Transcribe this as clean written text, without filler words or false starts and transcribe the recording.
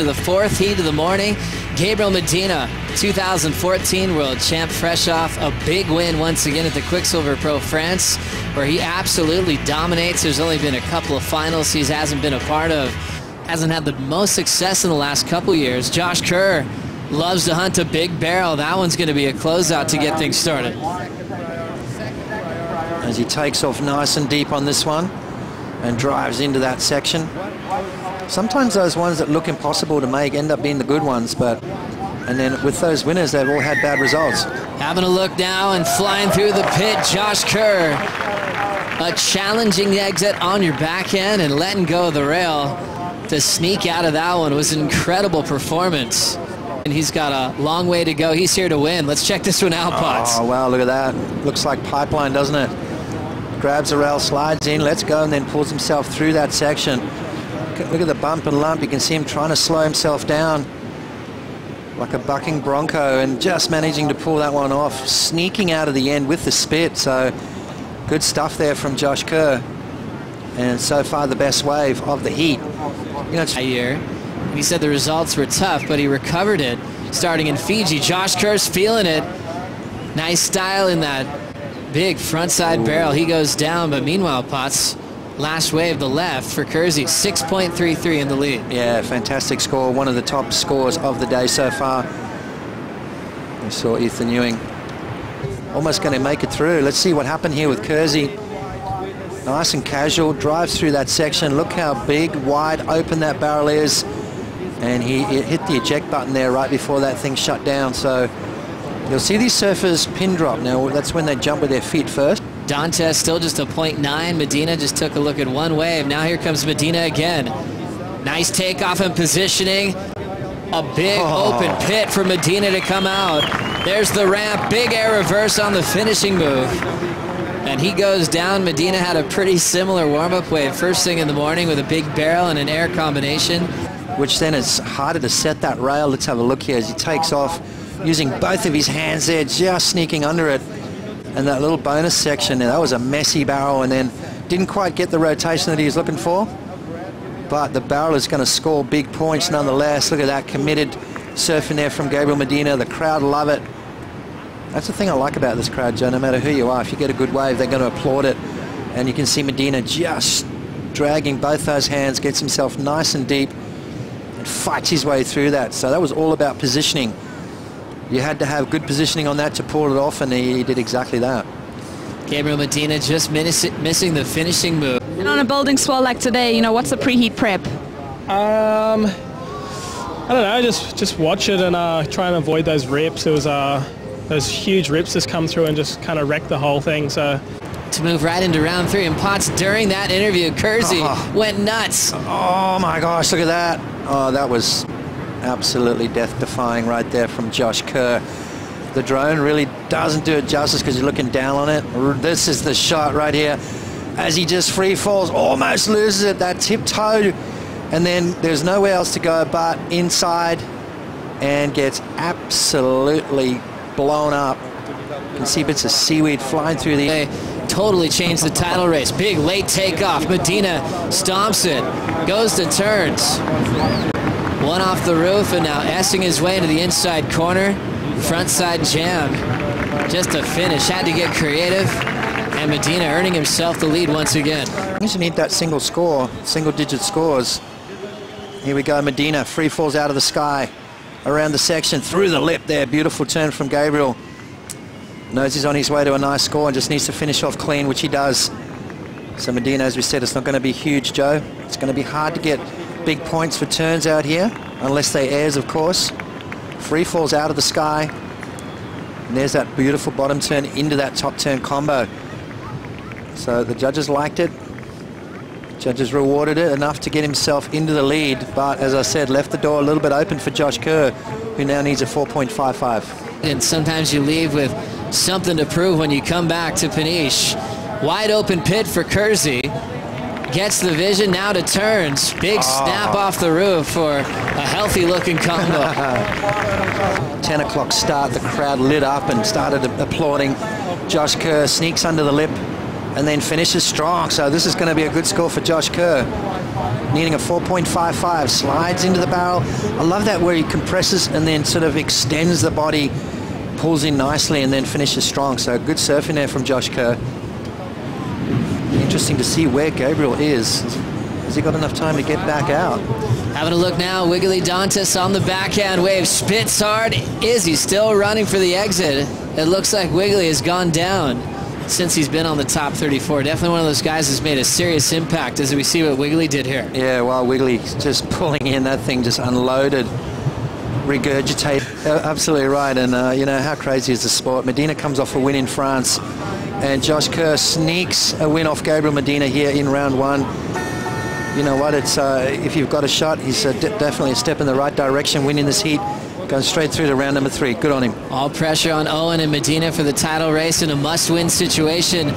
the fourth heat of the morning. Gabriel Medina, 2014 world champ, fresh off a big win once again at the Quicksilver Pro France, where he absolutely dominates. There's only been a couple of finals he hasn't been a part of. Hasn't had the most success in the last couple years. Josh Kerr loves to hunt a big barrel. That one's going to be a closeout to get things started. As he takes off nice and deep on this one and drives into that section. Sometimes those ones that look impossible to make end up being the good ones, and then with those winners, they've all had bad results. Having a look now and flying through the pit, Josh Kerr. A challenging exit on your backhand and letting go of the rail to sneak out of that one was an incredible performance. And he's got a long way to go. He's here to win. Let's check this one out, Potts. Oh, wow, look at that. Looks like pipeline, doesn't it? Grabs the rail, slides in, lets go, and then pulls himself through that section. Look at the bump and lump. You can see him trying to slow himself down like a bucking bronco and just managing to pull that one off, sneaking out of the end with the spit. So good stuff there from Josh Kerr. And so far the best wave of the heat. You know, he said the results were tough, but he recovered it starting in Fiji. Josh Kerr's feeling it. Nice style in that big frontside barrel. He goes down, but meanwhile, Potts, last wave, the left for Kersey, 6.33 in the lead. Yeah, fantastic score. One of the top scores of the day so far. We saw Ethan Ewing almost going to make it through. Let's see what happened here with Kersey. Nice and casual, drives through that section. Look how big, wide open that barrel is. And he hit the eject button there right before that thing shut down. So you'll see these surfers pin drop. Now, that's when they jump with their feet first. Dantas still just a 0.9. Medina just took a look at one wave. Now here comes Medina again. Nice takeoff and positioning. A big open pit for Medina to come out. There's the ramp. Big air reverse on the finishing move. And he goes down. Medina had a pretty similar warm-up wave first thing in the morning with a big barrel and an air combination. Which then is harder to set that rail. Let's have a look here as he takes off using both of his hands there, just sneaking under it. And that little bonus section, that was a messy barrel and then didn't quite get the rotation that he was looking for. But the barrel is going to score big points nonetheless. Look at that committed surfing there from Gabriel Medina. The crowd love it. That's the thing I like about this crowd, Joe. No matter who you are, if you get a good wave, they're going to applaud it. And you can see Medina just dragging both those hands, gets himself nice and deep and fights his way through that. So that was all about positioning. You had to have good positioning on that to pull it off, and he did exactly that. Gabriel Medina just missing the finishing move. And on a building swell like today, you know, what's the preheat prep? I don't know, just watch it and try and avoid those rips. There was those huge rips just come through and just kind of wreck the whole thing. So to move right into round 3, and Potts during that interview, Kersey went nuts. Oh my gosh, look at that. Oh, that was absolutely death-defying right there from Josh Kerr. The drone really doesn't do it justice because you're looking down on it. This is the shot right here as he just free falls, almost loses it, that tiptoe, and then there's nowhere else to go but inside and gets absolutely blown up. You can see bits of seaweed flying through the air. Totally changed the title race. Big late takeoff. Medina stomps it, goes to turns. One off the roof, and now S-ing his way into the inside corner. Frontside jam. Just a finish. Had to get creative. And Medina earning himself the lead once again. He doesn't need that single score, single-digit scores. Here we go, Medina. Free falls out of the sky. Around the section, through the lip there. Beautiful turn from Gabriel. Knows he's on his way to a nice score and just needs to finish off clean, which he does. So Medina, as we said, it's not going to be huge, Joe. It's going to be hard to get big points for turns out here, unless they airs, of course. Free falls out of the sky. And there's that beautiful bottom turn into that top turn combo. So the judges liked it. Judges rewarded it enough to get himself into the lead. But as I said, left the door a little bit open for Josh Kerr, who now needs a 4.55. And sometimes you leave with something to prove when you come back to Peniche. Wide open pit for Kersey. Gets the vision, now to turns. Big snap off the roof for a healthy looking combo. 10 o'clock start, the crowd lit up and started applauding. Josh Kerr sneaks under the lip and then finishes strong. So this is going to be a good score for Josh Kerr. needing a 4.55. Slides into the barrel. I love that where he compresses and then sort of extends the body, pulls in nicely, and then finishes strong. So good surfing there from Josh Kerr. Interesting to see where Gabriel is. Has he got enough time to get back out? Having a look now, Wiggolly Dantas on the backhand wave. Spits hard. Is he still running for the exit? It looks like Wiggolly has gone down since he's been on the top 34. Definitely one of those guys who's made a serious impact, as we see what Wiggolly did here. Yeah, well, Wiggolly just pulling in. That thing just unloaded. Regurgitate. Absolutely right. And, you know, how crazy is the sport? Medina comes off a win in France, and Josh Kerr sneaks a win off Gabriel Medina here in round one. You know what, it's if you've got a shot, he's definitely a step in the right direction, winning this heat, going straight through to round number 3. Good on him. All pressure on Owen and Medina for the title race in a must-win situation.